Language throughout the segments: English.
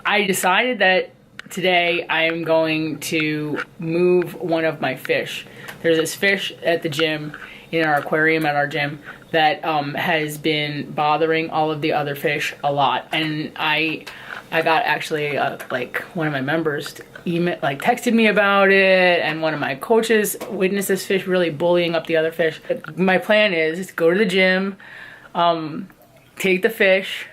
I decided that today I am going to move one of my fish. There's this fish at the gym, in our aquarium at our gym, that has been bothering all of the other fish a lot. And I got actually like one of my members texted me about it, and one of my coaches witnessed this fish really bullying up the other fish. My plan is to go to the gym, take the fish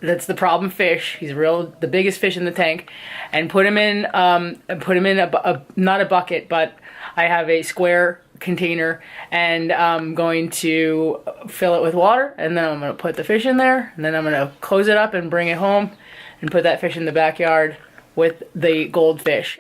that's the problem fish, he's the biggest fish in the tank, and put him in not a bucket, but I have a square container, and I'm going to fill it with water, and then I'm going to put the fish in there, and then I'm going to close it up and bring it home and put that fish in the backyard with the goldfish.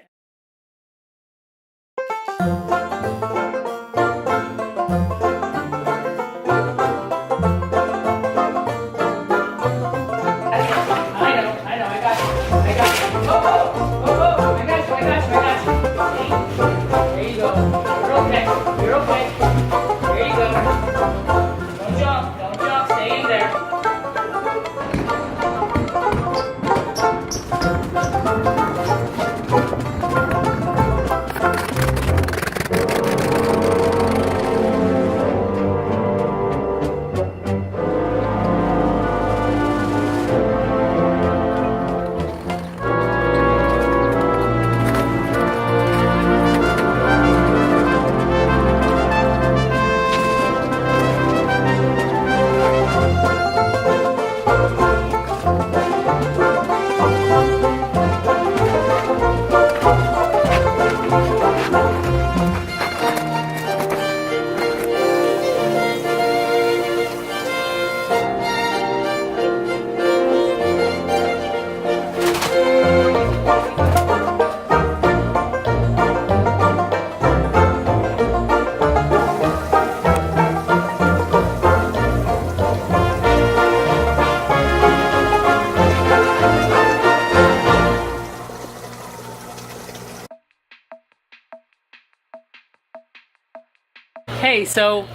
Hey, so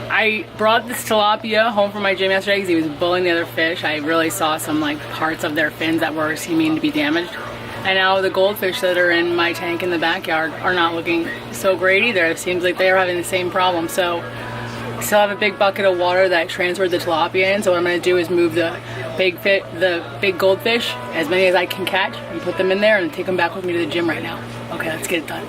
I brought this tilapia home from my gym yesterday because he was bullying the other fish. I really saw some parts of their fins that were seeming to be damaged. And now the goldfish that are in my tank in the backyard are not looking so great either. It seems like they are having the same problem. So I still have a big bucket of water that I transferred the tilapia in. So what I'm going to do is move the big goldfish, as many as I can catch, and put them in there and take them back with me to the gym right now. Okay, let's get it done.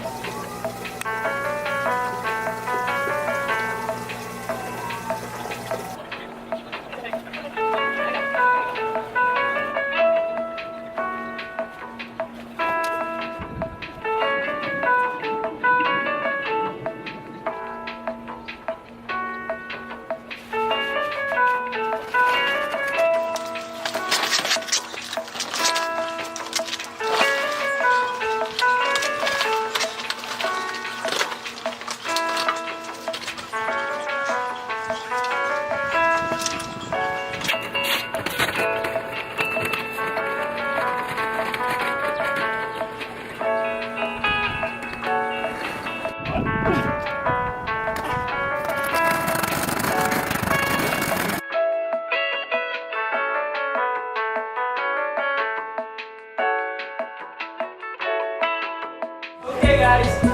Hey guys!